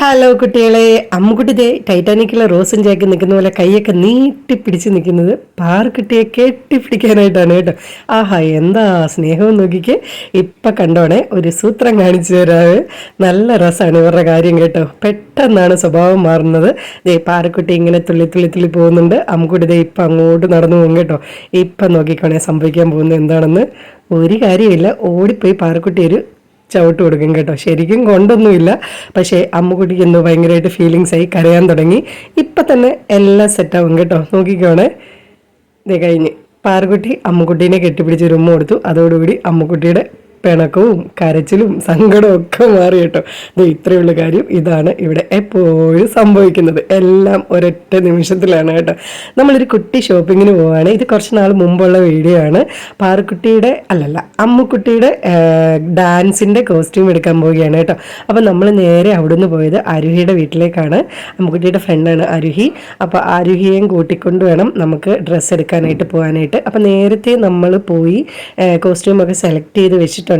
Hello കുട്ടികളെ, അമ്മുക്കുട്ടി ദേ ടൈറ്റാനിക്കിലെ റോസും ചാക്കി നിൽക്കുന്ന പോലെ കൈയൊക്കെ നീട്ടി പിടിച്ച് നിൽക്കുന്നത് പാറുക്കുട്ടിയെ കെട്ടിപ്പിടിക്കാനായിട്ടാണ് കേട്ടോ. ആഹാ, എന്താ സ്നേഹം നോക്കിക്കേ. ഇപ്പം കണ്ടോണേ, ഒരു സൂത്രം കാണിച്ചു തരാറ്. നല്ല രസമാണ് ഇവരുടെ കാര്യം കേട്ടോ. പെട്ടെന്നാണ് സ്വഭാവം മാറുന്നത്. ദേ പാറുക്കുട്ടി ഇങ്ങനെ തുള്ളി തുള്ളി തുള്ളി പോകുന്നുണ്ട്. അമ്മുക്കുട്ടി ദേ ഇപ്പം അങ്ങോട്ട് നടന്നു പോകും കേട്ടോ. ഇപ്പം നോക്കിക്കോണേ സംഭവിക്കാൻ പോകുന്നത് എന്താണെന്ന്. ഒരു കാര്യമില്ല, ഓടിപ്പോയി പാറുക്കുട്ടി ഒരു ചവിട്ട് കൊടുക്കും കേട്ടോ. ശരിക്കും കൊണ്ടൊന്നുമില്ല, പക്ഷേ അമ്മുക്കുട്ടിക്ക് എന്തോ ഭയങ്കരമായിട്ട് ഫീലിങ്സ് ആയി കരയാൻ തുടങ്ങി. ഇപ്പം തന്നെ എല്ലാം സെറ്റാവും കേട്ടോ. നോക്കിക്കോണേ, ഇതേ കഴിഞ്ഞ് പാറുക്കുട്ടി അമ്മുക്കുട്ടീനെ കെട്ടിപ്പിടിച്ച് ഒരു ഉമ്മ കൊടുത്തു. അതോടുകൂടി അമ്മുക്കുട്ടിയുടെ പിണക്കവും കരച്ചിലും സങ്കടവും ഒക്കെ മാറി കേട്ടോ. ഇത്രയുള്ള കാര്യം. ഇതാണ് ഇവിടെ എപ്പോഴും സംഭവിക്കുന്നത്. എല്ലാം ഒരൊറ്റ നിമിഷത്തിലാണ് കേട്ടോ. നമ്മളൊരു കുട്ടി ഷോപ്പിങ്ങിന് പോവുകയാണ്. ഇത് കുറച്ച് നാൾ മുമ്പുള്ള വീഡിയോ ആണ്. പാറുക്കുട്ടിയുടെ അമ്മുക്കുട്ടിയുടെ ഡാൻസിൻ്റെ കോസ്റ്റ്യൂം എടുക്കാൻ പോവുകയാണ് കേട്ടോ. അപ്പം നമ്മൾ നേരെ അവിടുന്ന് പോയത് ആരുഹിയുടെ വീട്ടിലേക്കാണ്. അമ്മുക്കുട്ടിയുടെ ഫ്രണ്ടാണ് ആരുഹി. അപ്പോൾ ആരുഹിയെയും കൂട്ടിക്കൊണ്ട് വേണം നമുക്ക് ഡ്രസ്സ് എടുക്കാനായിട്ട് പോകാനായിട്ട്. അപ്പം നേരത്തെ നമ്മൾ പോയി കോസ്റ്റ്യൂമൊക്കെ സെലക്ട് ചെയ്ത് വെച്ചിട്ടുണ്ട്.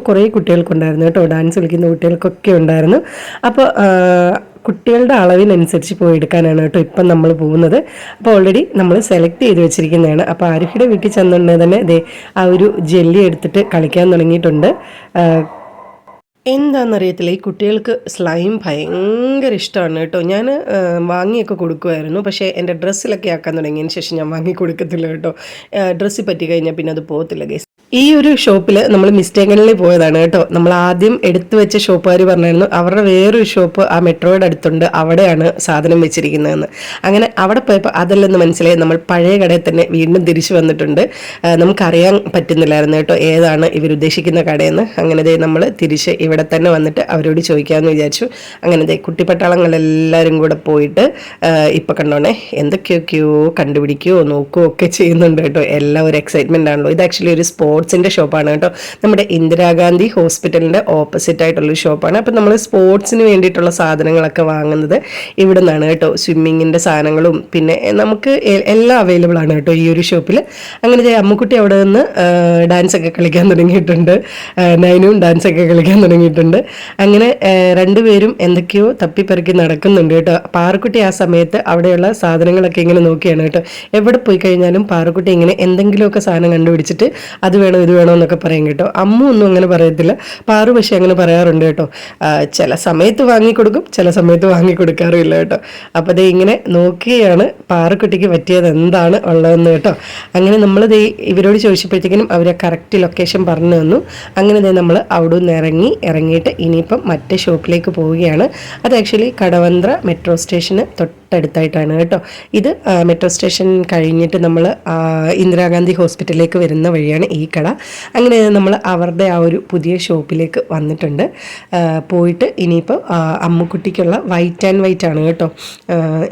കുറേ കുട്ടികൾക്കുണ്ടായിരുന്നു കേട്ടോ. ഡാൻസ് കളിക്കുന്ന കുട്ടികൾക്കൊക്കെ ഉണ്ടായിരുന്നു. അപ്പോൾ കുട്ടികളുടെ അളവിനനുസരിച്ച് പോയി എടുക്കാനാണ് കേട്ടോ ഇപ്പം നമ്മൾ പോകുന്നത്. അപ്പോൾ ഓൾറെഡി നമ്മൾ സെലക്ട് ചെയ്ത് വെച്ചിരിക്കുന്നതാണ്. അപ്പോൾ ആരുഹിയുടെ വീട്ടിൽ ചെന്നുണ്ടെങ്കിൽ തന്നെ ദേ ആ ഒരു ജെല്ലി എടുത്തിട്ട് കളിക്കാൻ തുടങ്ങിയിട്ടുണ്ട്. എന്താണെന്നറിയത്തില്ല, ഈ കുട്ടികൾക്ക് സ്ലൈം ഭയങ്കര ഇഷ്ടമാണ് കേട്ടോ. ഞാൻ വാങ്ങിയൊക്കെ കൊടുക്കുമായിരുന്നു, പക്ഷേ എൻ്റെ ഡ്രസ്സിലൊക്കെ ആക്കാൻ തുടങ്ങിയതിന് ശേഷം ഞാൻ വാങ്ങി കൊടുക്കത്തില്ല കേട്ടോ. ഡ്രസ്സിൽ പറ്റി കഴിഞ്ഞാൽ പിന്നെ അത് പോകത്തില്ല ഗൈസ്. ഈ ഒരു ഷോപ്പിൽ നമ്മൾ മിസ്റ്റേക്കനിൽ പോയതാണ് കേട്ടോ. നമ്മൾ ആദ്യം എടുത്തു വെച്ച ഷോപ്പുകാർ പറഞ്ഞായിരുന്നു അവരുടെ വേറൊരു ഷോപ്പ് ആ മെട്രോയുടെ അടുത്തുണ്ട്, അവിടെയാണ് സാധനം വെച്ചിരിക്കുന്നതെന്ന്. അങ്ങനെ അവിടെ പോയപ്പോൾ അതല്ലെന്ന് മനസ്സിലായി. നമ്മൾ പഴയ കടയിൽ തന്നെ വീണ്ടും തിരിച്ചു വന്നിട്ടുണ്ട്. നമുക്കറിയാൻ പറ്റുന്നില്ലായിരുന്നു കേട്ടോ ഏതാണ് ഇവരുദ്ദേശിക്കുന്ന കടയെന്ന്. അങ്ങനെ നമ്മൾ തിരിച്ച് ഇവിടെ തന്നെ വന്നിട്ട് അവരോട് ചോദിക്കാമെന്ന് വിചാരിച്ചു. അങ്ങനെ കുട്ടിപ്പട്ടാളങ്ങളെല്ലാവരും കൂടെ പോയിട്ട് ഇപ്പം കണ്ടോണേ എന്തൊക്കെയൊക്കെയോ കണ്ടുപിടിക്കുകയോ നോക്കുകയോ ഒക്കെ ചെയ്യുന്നുണ്ട് കേട്ടോ. എല്ലാം ഒരു എക്സൈറ്റ്മെൻ്റ് ആണല്ലോ. ഇത് ആക്ച്വലി ഒരു സ്പോർട്സിൻ്റെ ഷോപ്പാണ് കേട്ടോ. നമ്മുടെ ഇന്ദിരാഗാന്ധി ഹോസ്പിറ്റലിൻ്റെ ഓപ്പോസിറ്റ് ആയിട്ടുള്ളൊരു ഷോപ്പാണ്. അപ്പം നമ്മൾ സ്പോർട്സിന് വേണ്ടിയിട്ടുള്ള സാധനങ്ങളൊക്കെ വാങ്ങുന്നത് ഇവിടെ നിന്നാണ് കേട്ടോ. സ്വിമ്മിങ്ങിൻ്റെ സാധനങ്ങളും പിന്നെ നമുക്ക് എല്ലാം അവൈലബിൾ ആണ് കേട്ടോ ഈ ഒരു ഷോപ്പിൽ. അങ്ങനെ അമ്മുക്കുട്ടി അവിടെ നിന്ന് ഡാൻസൊക്കെ കളിക്കാൻ തുടങ്ങിയിട്ടുണ്ട്. നൈനും ഡാൻസൊക്കെ കളിക്കാൻ തുടങ്ങിയിട്ടുണ്ട്. അങ്ങനെ രണ്ടുപേരും എന്തൊക്കെയോ തപ്പിപ്പെറുക്കി നടക്കുന്നുണ്ട് കേട്ടോ. പാറുക്കുട്ടി ആ സമയത്ത് അവിടെയുള്ള സാധനങ്ങളൊക്കെ ഇങ്ങനെ നോക്കിയാണ് കേട്ടോ. എവിടെ പോയി കഴിഞ്ഞാലും പാറുക്കുട്ടി ഇങ്ങനെ എന്തെങ്കിലുമൊക്കെ സാധനം കണ്ടുപിടിച്ചിട്ട് അത് വേണോ ഇത് വേണോ എന്നൊക്കെ പറയും കേട്ടോ. അമ്മ ഒന്നും അങ്ങനെ പറയത്തില്ല, പാറു പക്ഷേ അങ്ങനെ പറയാറുണ്ട് കേട്ടോ. ചില സമയത്ത് വാങ്ങിക്കൊടുക്കും, ചില സമയത്ത് വാങ്ങിക്കൊടുക്കാറുമില്ല കേട്ടോ. അപ്പോൾ അത് ഇങ്ങനെ നോക്കിയാണ് പാറുക്കുട്ടിക്ക് പറ്റിയത് എന്താണ് ഉള്ളതെന്ന് കേട്ടോ. അങ്ങനെ നമ്മൾ ഇവരോട് ചോദിച്ചപ്പോഴത്തേക്കിനും അവർ കറക്റ്റ് ലൊക്കേഷൻ പറഞ്ഞു തന്നു. അങ്ങനെ നമ്മൾ അവിടെ നിന്ന് ഇറങ്ങിയിട്ട് ഇനിയിപ്പം മറ്റേ ഷോപ്പിലേക്ക് പോവുകയാണ്. അത് ആക്ച്വലി കടവന്ത്ര മെട്രോ സ്റ്റേഷന് തൊട്ടടുത്തായിട്ടാണ് കേട്ടോ. ഇത് മെട്രോ സ്റ്റേഷൻ കഴിഞ്ഞിട്ട് നമ്മൾ ഇന്ദിരാഗാന്ധി ഹോസ്പിറ്റലിലേക്ക് വരുന്ന വഴിയാണ് ഈ കട. അങ്ങനെ നമ്മൾ അവരുടെ ആ ഒരു പുതിയ ഷോപ്പിലേക്ക് വന്നിട്ടുണ്ട്. പോയിട്ട് ഇനിയിപ്പോൾ അമ്മുക്കുട്ടിക്കുള്ള വൈറ്റ് ആൻഡ് വൈറ്റ് ആണ് കേട്ടോ.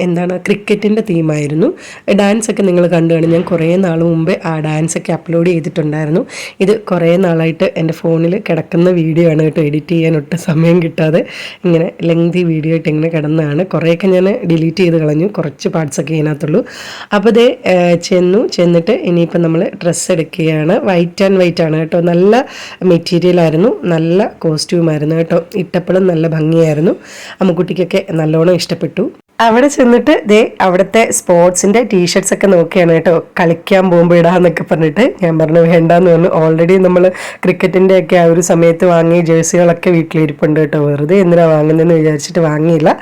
എന്താണ് ക്രിക്കറ്റിൻ്റെ തീമായിരുന്നു. ഡാൻസൊക്കെ നിങ്ങൾ കണ്ടു കാണും. ഞാൻ കുറേ നാൾ മുമ്പേ ആ ഡാൻസൊക്കെ അപ്ലോഡ് ചെയ്തിട്ടുണ്ടായിരുന്നു. ഇത് കുറേ നാളായിട്ട് എൻ്റെ ഫോണിൽ കിടക്കുന്ന വീഡിയോ ആണ് കേട്ടോ. എഡിറ്റ് ചെയ്യാൻ ഒട്ടും സമയം കിട്ടാതെ ഇങ്ങനെ ലെങ്തി വീഡിയോ ആയിട്ട് ഇങ്ങനെ കിടന്നതാണ്. കുറേയൊക്കെ ഞാൻ ഡിലീറ്റ് ചെയ്ത് കളഞ്ഞു, കുറച്ച് പാർട്സൊക്കെ ഇതിനകത്തുള്ളൂ. അപ്പോൾ ദേ ചെന്നിട്ട് ഇനിയിപ്പോൾ നമ്മൾ ഡ്രസ്സ് എടുക്കുകയാണ്. വൈറ്റ് ആൻഡ് വൈറ്റ് ആണ് കേട്ടോ. നല്ല മെറ്റീരിയലായിരുന്നു, നല്ല കോസ്റ്റ്യൂമായിരുന്നു കേട്ടോ. ഇട്ടപ്പോഴും നല്ല ഭംഗിയായിരുന്നു. അമ്മുക്കുട്ടിക്കൊക്കെ നല്ലോണം ഇഷ്ടപ്പെട്ടു. അവിടെ ചെന്നിട്ട് അവിടുത്തെ സ്പോർട്സിൻ്റെ ടീഷർട്സ് ഒക്കെ നോക്കിയാണ് കേട്ടോ. കളിക്കാൻ പോകുമ്പോൾ ഇടാന്നൊക്കെ പറഞ്ഞിട്ട് ഞാൻ പറഞ്ഞു വേണ്ടാന്ന് പറഞ്ഞു. ഓൾറെഡി നമ്മൾ ക്രിക്കറ്റിൻ്റെ ഒക്കെ ആ ഒരു സമയത്ത് വാങ്ങിയ ജേഴ്സികളൊക്കെ വീട്ടിലിരിപ്പുണ്ട് കേട്ടോ. വെറുതെ എന്തിനാ വാങ്ങുന്നതെന്ന് വിചാരിച്ചിട്ട് വാങ്ങിയില്ല.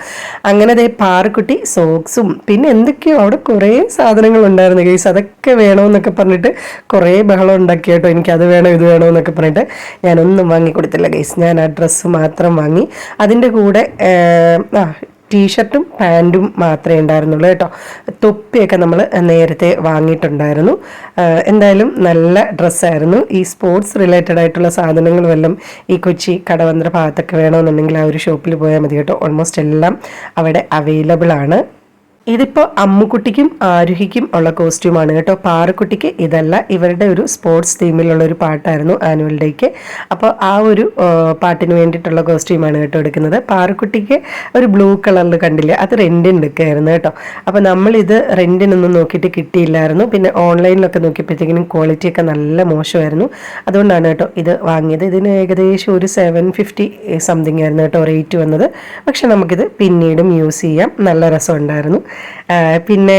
അങ്ങനെ പാറുക്കുട്ടി സോക്സും പിന്നെ എന്തൊക്കെയോ അവിടെ കുറേ സാധനങ്ങളുണ്ടായിരുന്നു ഗൈസ്. അതൊക്കെ വേണമെന്നൊക്കെ പറഞ്ഞിട്ട് കുറേ ബഹളം ഉണ്ടാക്കി കേട്ടോ. എനിക്കത് വേണം ഇത് വേണമെന്നൊക്കെ പറഞ്ഞിട്ട് ഞാനൊന്നും വാങ്ങിക്കൊടുത്തില്ല ഗൈസ്. ഞാൻ ആ ഡ്രസ്സ് മാത്രം വാങ്ങി. അതിൻ്റെ കൂടെ ടീഷർട്ടും പാൻറ്റും മാത്രമേ ഉണ്ടായിരുന്നുള്ളൂ കേട്ടോ. തൊപ്പിയൊക്കെ നമ്മൾ നേരത്തെ വാങ്ങിയിട്ടുണ്ടായിരുന്നു. എന്തായാലും നല്ല ഡ്രസ്സായിരുന്നു. ഈ സ്പോർട്സ് റിലേറ്റഡ് ആയിട്ടുള്ള സാധനങ്ങൾ വല്ലതും ഈ കൊച്ചി കടവന്ത്ര ഭാഗത്തൊക്കെ വേണമെന്നുണ്ടെങ്കിൽ ആ ഒരു ഷോപ്പിൽ പോയാൽ മതി കേട്ടോ. ഓൾമോസ്റ്റ് എല്ലാം അവിടെ അവൈലബിൾ ആണ്. ഇതിപ്പോൾ അമ്മുക്കുട്ടിക്കും ആരുഹിക്കും ഉള്ള കോസ്റ്റ്യൂമാണ് കേട്ടോ. പാറക്കുട്ടിക്ക് ഇതല്ല, ഇവരുടെ ഒരു സ്പോർട്സ് തീമിലുള്ള ഒരു പാട്ടായിരുന്നു ആനുവൽ ഡേക്ക്. അപ്പോൾ ആ ഒരു പാട്ടിന് വേണ്ടിയിട്ടുള്ള കോസ്റ്റ്യൂമാണ് കേട്ടോ എടുക്കുന്നത്. പാറക്കുട്ടിക്ക് ഒരു ബ്ലൂ കളറിൽ കണ്ടില്ലേ, അത് റെൻറ്റിന് എടുക്കുകയായിരുന്നു കേട്ടോ. അപ്പോൾ നമ്മളിത് റെൻറ്റിനൊന്നും നോക്കിയിട്ട് കിട്ടിയില്ലായിരുന്നു. പിന്നെ ഓൺലൈനിലൊക്കെ നോക്കിയപ്പോഴത്തേക്കിനും ക്വാളിറ്റിയൊക്കെ നല്ല മോശമായിരുന്നു. അതുകൊണ്ടാണ് കേട്ടോ ഇത് വാങ്ങിയത്. ഇതിന് ഏകദേശം ഒരു 750 സംതിങ് ആയിരുന്നു കേട്ടോ റേറ്റ് വന്നത്. പക്ഷെ നമുക്കിത് പിന്നീടും യൂസ് ചെയ്യാം. നല്ല രസമുണ്ടായിരുന്നു. പിന്നെ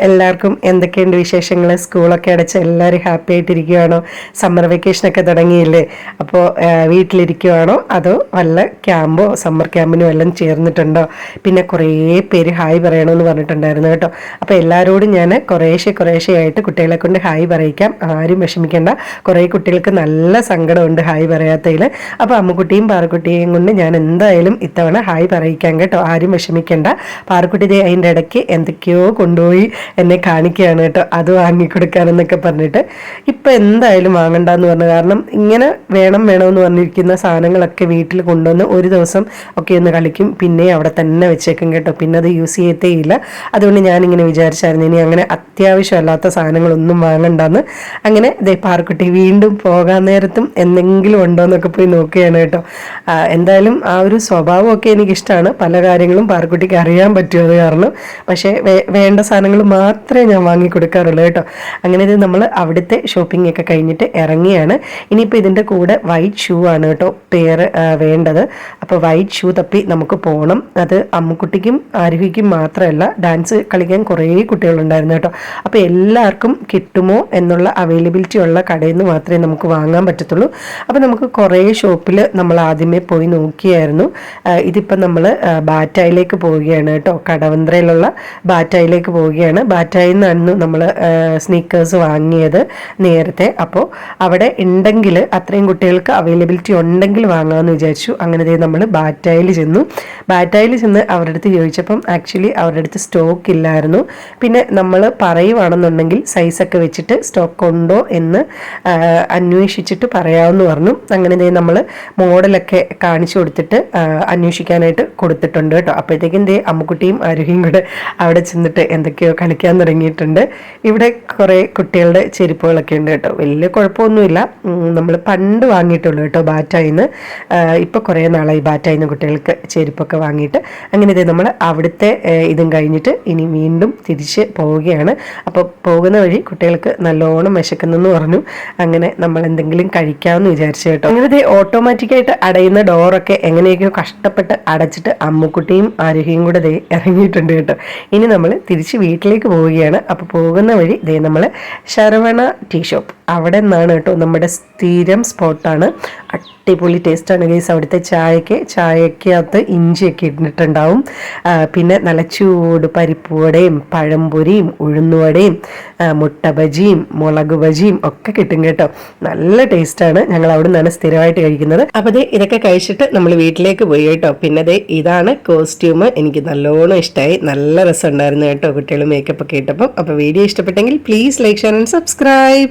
എല്ലാവർക്കും എന്തൊക്കെയുണ്ട് വിശേഷങ്ങൾ? സ്കൂളൊക്കെ അടച്ച് എല്ലാവരും ഹാപ്പി ആയിട്ടിരിക്കുകയാണോ? സമ്മർ വെക്കേഷനൊക്കെ തുടങ്ങിയില്ലേ? അപ്പോൾ വീട്ടിലിരിക്കുകയാണോ അതോ വല്ല ക്യാമ്പോ സമ്മർ ക്യാമ്പിനോ എല്ലാം ചേർന്നിട്ടുണ്ടോ? പിന്നെ കുറേ പേര് ഹായ് പറയണമെന്ന് പറഞ്ഞിട്ടുണ്ടായിരുന്നു കേട്ടോ. അപ്പോൾ എല്ലാവരോടും ഞാൻ കുറേശ്ശെ ആയിട്ട് കുട്ടികളെ കൊണ്ട് ഹായ് പറയിക്കാം. ആരും വിഷമിക്കേണ്ട. കുറേ കുട്ടികൾക്ക് നല്ല സങ്കടമുണ്ട് ഹായ് പറയാത്തതിൽ. അപ്പോൾ അമ്മുക്കുട്ടിയും പാറക്കുട്ടിയെയും കൊണ്ട് ഞാൻ എന്തായാലും ഇത്തവണ ഹായ് പറയിക്കാം കേട്ടോ. ആരും വിഷമിക്കേണ്ട. പാറക്കുട്ടി അതിൻ്റെ ഇടയ്ക്ക് എന്തൊക്കെയോ കൊണ്ടുപോയി എന്നെ കാണിക്കുകയാണ് കേട്ടോ, അത് വാങ്ങിക്കൊടുക്കാനെന്നൊക്കെ പറഞ്ഞിട്ട്. ഇപ്പം എന്തായാലും വാങ്ങണ്ടെന്ന് പറഞ്ഞു. കാരണം ഇങ്ങനെ വേണമെന്ന് പറഞ്ഞിരിക്കുന്ന സാധനങ്ങളൊക്കെ വീട്ടിൽ കൊണ്ടുവന്ന് ഒരു ദിവസം ഒക്കെ ഒന്ന് കളിക്കും, പിന്നെ അവിടെ തന്നെ വെച്ചേക്കും കേട്ടോ. പിന്നെ അത് യൂസ് ചെയ്യത്തേ ഇല്ല. അതുകൊണ്ട് ഞാനിങ്ങനെ വിചാരിച്ചായിരുന്നു ഇനി അങ്ങനെ അത്യാവശ്യമല്ലാത്ത സാധനങ്ങളൊന്നും വാങ്ങണ്ടെന്ന്. അങ്ങനെ പാറക്കുട്ടി വീണ്ടും പോകാൻ നേരത്തും എന്തെങ്കിലും ഉണ്ടോ എന്നൊക്കെ പോയി നോക്കുകയാണ് കേട്ടോ. എന്തായാലും ആ ഒരു സ്വഭാവമൊക്കെ എനിക്കിഷ്ടമാണ്. പല കാര്യങ്ങളും പാറക്കുട്ടിക്ക് അറിയാൻ പറ്റും അത് കാരണം. പക്ഷേ വേണ്ട സാധനങ്ങൾ മാത്രമേ ഞാൻ വാങ്ങിക്കൊടുക്കാറുള്ളൂ കേട്ടോ. അങ്ങനെ ഇത് നമ്മൾ അവിടുത്തെ ഷോപ്പിംഗ് ഒക്കെ കഴിഞ്ഞിട്ട് ഇറങ്ങിയാണ്. ഇനിയിപ്പോൾ ഇതിൻ്റെ കൂടെ വൈറ്റ് ഷൂ ആണ് കേട്ടോ വേണ്ടത്. അപ്പോൾ വൈറ്റ് ഷൂ തപ്പി നമുക്ക് പോകണം. അത് അമ്മുക്കുട്ടിക്കും ആരുഹിക്കും മാത്രമല്ല, ഡാൻസ് കളിക്കാൻ കുറേ കുട്ടികളുണ്ടായിരുന്നു കേട്ടോ. അപ്പോൾ എല്ലാവർക്കും കിട്ടുമോ എന്നുള്ള അവൈലബിലിറ്റി ഉള്ള കടയിൽ നിന്ന് മാത്രമേ നമുക്ക് വാങ്ങാൻ പറ്റത്തുള്ളൂ. അപ്പോൾ നമുക്ക് കുറേ ഷോപ്പിൽ നമ്മൾ ആദ്യമേ പോയി നോക്കിയായിരുന്നു. ഇതിപ്പോൾ നമ്മൾ ബാറ്റായിലേക്ക് പോവുകയാണ് കേട്ടോ. കടവന്ത്രയിലുള്ള ബാറ്റായിലേക്ക് പോവുകയാണ്. ബാറ്റായിൽ നിന്നാണ് നമ്മൾ സ്നീക്കേഴ്സ് വാങ്ങിയത് നേരത്തെ. അപ്പോൾ അവിടെ ഉണ്ടെങ്കിൽ അത്രയും കുട്ടികൾക്ക് അവൈലബിലിറ്റി ഉണ്ടെങ്കിൽ വാങ്ങാമെന്ന് വിചാരിച്ചു. അങ്ങനെ നമ്മൾ ബാറ്റായിൽ ചെന്നു. ബാറ്റായിൽ ചെന്ന് അവരുടെ അടുത്ത് ചോദിച്ചപ്പം ആക്ച്വലി അവരുടെ അടുത്ത് സ്റ്റോക്ക് ഇല്ലായിരുന്നു. പിന്നെ നമ്മൾ പറയുവാണെന്നുണ്ടെങ്കിൽ സൈസൊക്കെ വെച്ചിട്ട് സ്റ്റോക്ക് ഉണ്ടോ എന്ന് അന്വേഷിച്ചിട്ട് പറയാമെന്ന് പറഞ്ഞു. അങ്ങനെ നമ്മൾ മോഡലൊക്കെ കാണിച്ചു കൊടുത്തിട്ട് അന്വേഷിക്കാനായിട്ട് കൊടുത്തിട്ടുണ്ട് കേട്ടോ. അപ്പോഴത്തേക്കും അമ്മുക്കുട്ടിയും ആരുഹിയും കൂടെ അവിടെ ചെന്നിട്ട് എന്തൊക്കെയോ കളിക്കാൻ തുടങ്ങിയിട്ടുണ്ട്. ഇവിടെ കുറേ കുട്ടികളുടെ ചെരുപ്പുകളൊക്കെ ഉണ്ട് കേട്ടോ. വലിയ കുഴപ്പമൊന്നുമില്ല. നമ്മൾ പണ്ട് വാങ്ങിയിട്ടുള്ളൂ കേട്ടോ ബാറ്റായിന്ന്. ഇപ്പോൾ കുറേ നാളായി ബാറ്റായിന്ന് കുട്ടികൾക്ക് ചെരുപ്പൊക്കെ വാങ്ങിയിട്ട്. അങ്ങനെ നമ്മൾ അവിടുത്തെ ഇതും കഴിഞ്ഞിട്ട് ഇനി വീണ്ടും തിരിച്ച് പോവുകയാണ്. അപ്പോൾ പോകുന്ന വഴി കുട്ടികൾക്ക് നല്ലോണം വിശക്കുന്നെന്ന് പറഞ്ഞു. അങ്ങനെ നമ്മൾ എന്തെങ്കിലും കഴിക്കാമെന്ന് വിചാരിച്ചു കേട്ടോ. അങ്ങനെ ഓട്ടോമാറ്റിക്കായിട്ട് അടയുന്ന ഡോറൊക്കെ എങ്ങനെയൊക്കെയോ കഷ്ടപ്പെട്ട് അടച്ചിട്ട് അമ്മുക്കുട്ടിയും ആരുഹിയും കൂടെ ഇറങ്ങിയിട്ടുണ്ട് കേട്ടോ. ഇനി നമ്മൾ തിരിച്ച് വീട്ടിലേക്ക് പോവുകയാണ്. അപ്പോൾ പോകുന്ന വഴി നമ്മൾ ശരവണ ടീ ഷോപ്പ്, അവിടെ നിന്നാണ് കേട്ടോ നമ്മുടെ സ്ഥിരം സ്പോട്ടാണ്. അടിപൊളി ടേസ്റ്റാണ് ഗൈസ്. അവിടുത്തെ ചായക്കകത്ത് ഇഞ്ചിയൊക്കെ ഇട്ടിട്ടുണ്ടാവും. പിന്നെ നല്ല ചൂട് പരിപ്പുവടയും പഴംപൊരിയും ഉഴുന്നുവടയും മുട്ട ബജിയും മുളക് ബജിയും ഒക്കെ കിട്ടും കേട്ടോ. നല്ല ടേസ്റ്റാണ്. ഞങ്ങൾ അവിടെ നിന്നാണ് സ്ഥിരമായിട്ട് കഴിക്കുന്നത്. അപ്പോൾ ഇതൊക്കെ കഴിച്ചിട്ട് നമ്മൾ വീട്ടിലേക്ക് പോയി കേട്ടോ. പിന്നെ ഇതാണ് കോസ്റ്റ്യൂം. എനിക്ക് നല്ലോണം ഇഷ്ടമായി. നല്ല രസമുണ്ടായിരുന്നു കേട്ടോ കുട്ടികൾ മേക്കപ്പ് ഒക്കെ ഇട്ടപ്പം. അപ്പോൾ വീഡിയോ ഇഷ്ടപ്പെട്ടെങ്കിൽ please like share and subscribe.